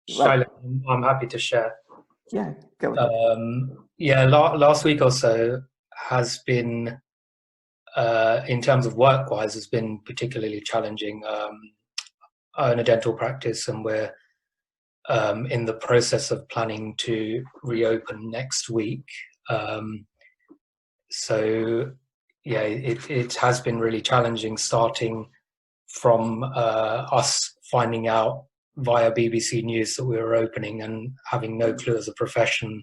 Well, Shaila, I'm happy to share. yeah, go ahead. Yeah, last week or so has been, in terms of work-wise, has been particularly challenging. I own a dental practice, and we're in the process of planning to reopen next week. Um, so, yeah, it has been really challenging starting from us finding out via BBC News that we were opening and having no clue as a profession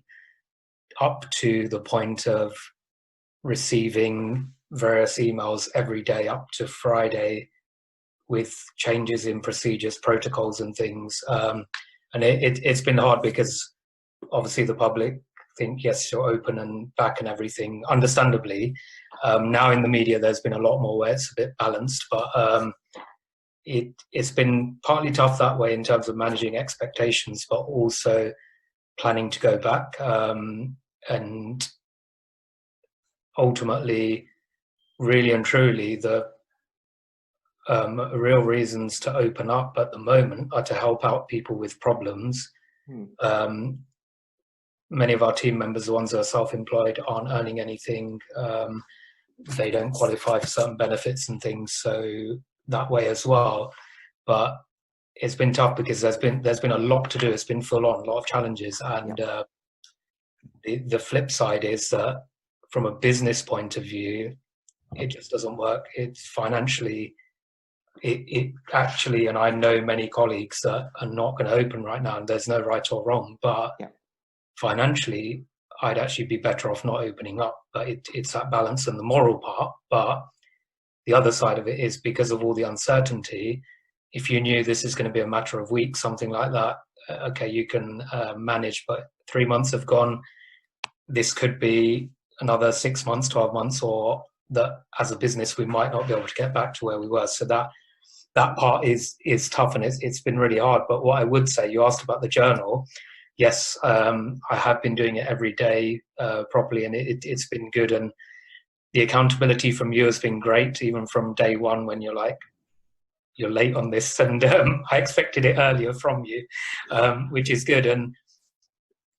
up to the point of receiving various emails every day up to Friday with changes in procedures, protocols, and things. And it's been hard because obviously the public think, yes, you're open and back and everything, understandably. Now in the media, there's been a lot more where it's a bit balanced, but it's been partly tough that way in terms of managing expectations, but also planning to go back. And ultimately, really and truly, the real reasons to open up at the moment are to help out people with problems. Hmm. Many of our team members, the ones that are self-employed, aren't earning anything. They don't qualify for certain benefits and things, so that way as well. But it's been tough because there's been a lot to do. It's been full on, a lot of challenges, Yeah. and the flip side is that from a business point of view, it just doesn't work. It's financially, it actually, and I know many colleagues that are not going to open right now, and there's no right or wrong, but Yeah. financially, I'd actually be better off not opening up. But it's that balance and the moral part. But the other side of it is because of all the uncertainty, if you knew this is going to be a matter of weeks, something like that, okay, you can manage. But 3 months have gone. This could be another 6 months, 12 months, or that as a business we might not be able to get back to where we were. So that part is tough, and it's been really hard. But what I would say, you asked about the journal. Yes, I have been doing it every day properly, and it's been good. And the accountability from you has been great, even from day one when you're like, you're late on this, and I expected it earlier from you, which is good. And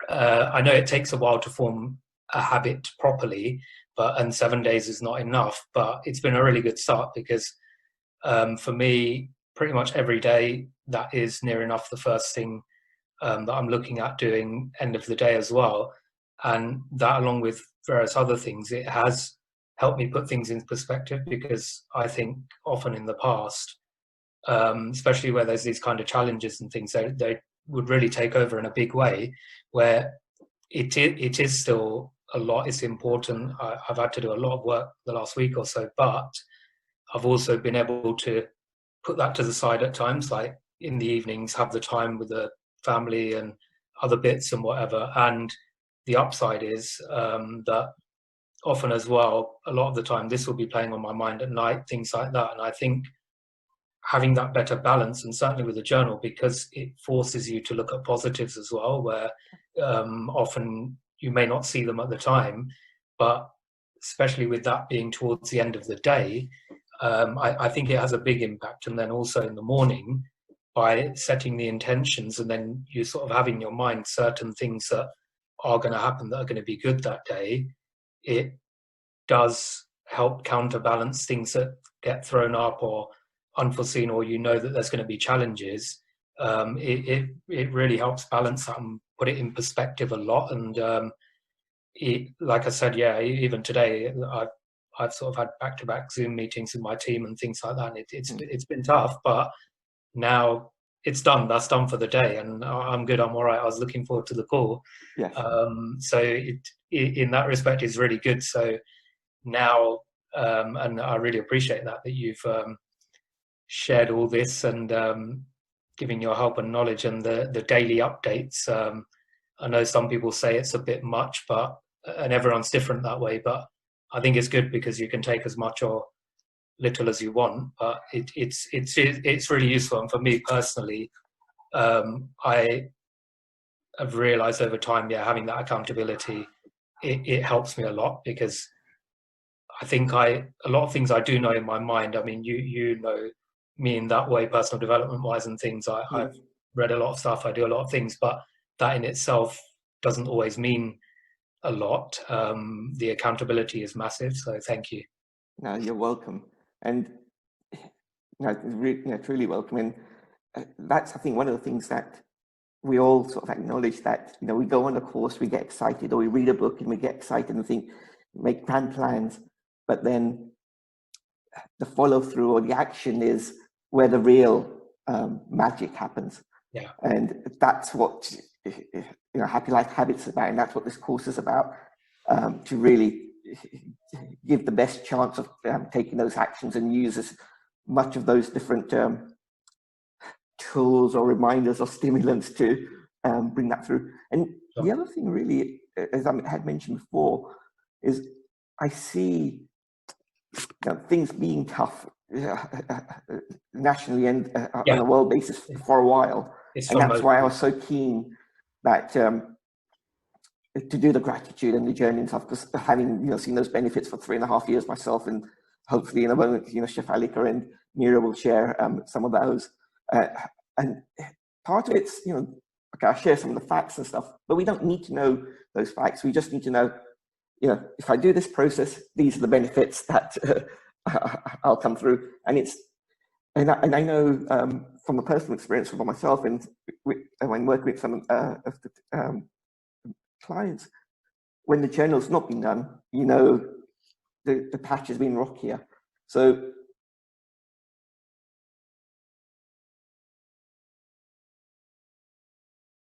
I know it takes a while to form a habit properly, and 7 days is not enough. But it's been a really good start because for me, pretty much every day that is near enough the first thing that I'm looking at doing end of the day as well. And that, along with various other things, it has helped me put things in perspective because I think often in the past, especially where there's these kind of challenges and things, they would really take over in a big way, where it is still a lot. It's important. I've had to do a lot of work the last week or so, but I've also been able to put that to the side at times, like in the evenings, have the time with the family and other bits and whatever. And the upside is that often as well, a lot of the time, this will be playing on my mind at night, things like that. And I think having that better balance, and certainly with the journal, because it forces you to look at positives as well, where often you may not see them at the time, but especially with that being towards the end of the day, I think it has a big impact. And then also in the morning, by setting the intentions, and then you sort of have in your mind certain things that are going to happen that are going to be good that day, it does help counterbalance things that get thrown up or unforeseen, or you know that there's going to be challenges. It really helps balance that and put it in perspective a lot. And like I said, yeah, even today, I've sort of had back-to-back Zoom meetings with my team and things like that. And it's been tough, but now it's done. That's done for the day, and I'm good. I'm all right. I was looking forward to the call. Yes. So in that respect, is really good. So now, and I really appreciate that you've shared all this and giving your help and knowledge and the daily updates. I know some people say it's a bit much, but and everyone's different that way. But I think it's good because you can take as much or little as you want. But it's really useful. And for me personally, I have realised over time, yeah, having that accountability, it helps me a lot because I think a lot of things I do know in my mind. I mean, you know me in that way, personal development wise, and things. I've Yes. read a lot of stuff, I do a lot of things, but that in itself doesn't always mean a lot. The accountability is massive, so thank you. No, you're welcome. And truly welcome. And that's, I think, one of the things that we all sort of acknowledge, that we go on a course, we get excited, or we read a book and we get excited and think, make grand plans, but then the follow through or the action is where the real magic happens. Yeah. And that's what Happy Life Habits is about, and that's what this course is about, to really give the best chance of taking those actions and use as much of those different tools or reminders or stimulants to bring that through. And the other thing, really, as I had mentioned before, is I see things being tough nationally and on a world basis for a while. And that's why I was so keen that to do the gratitude and the journey and stuff, because having seen those benefits for 3.5 years myself, and hopefully in a moment Chef Alika and Mira will share some of those. And part of it's okay, I share some of the facts and stuff, but we don't need to know those facts. We just need to know, if I do this process, these are the benefits that I'll come through. And I know from a personal experience for myself, and when working with some of the clients, when the journal's not been done, the patch has been rockier. So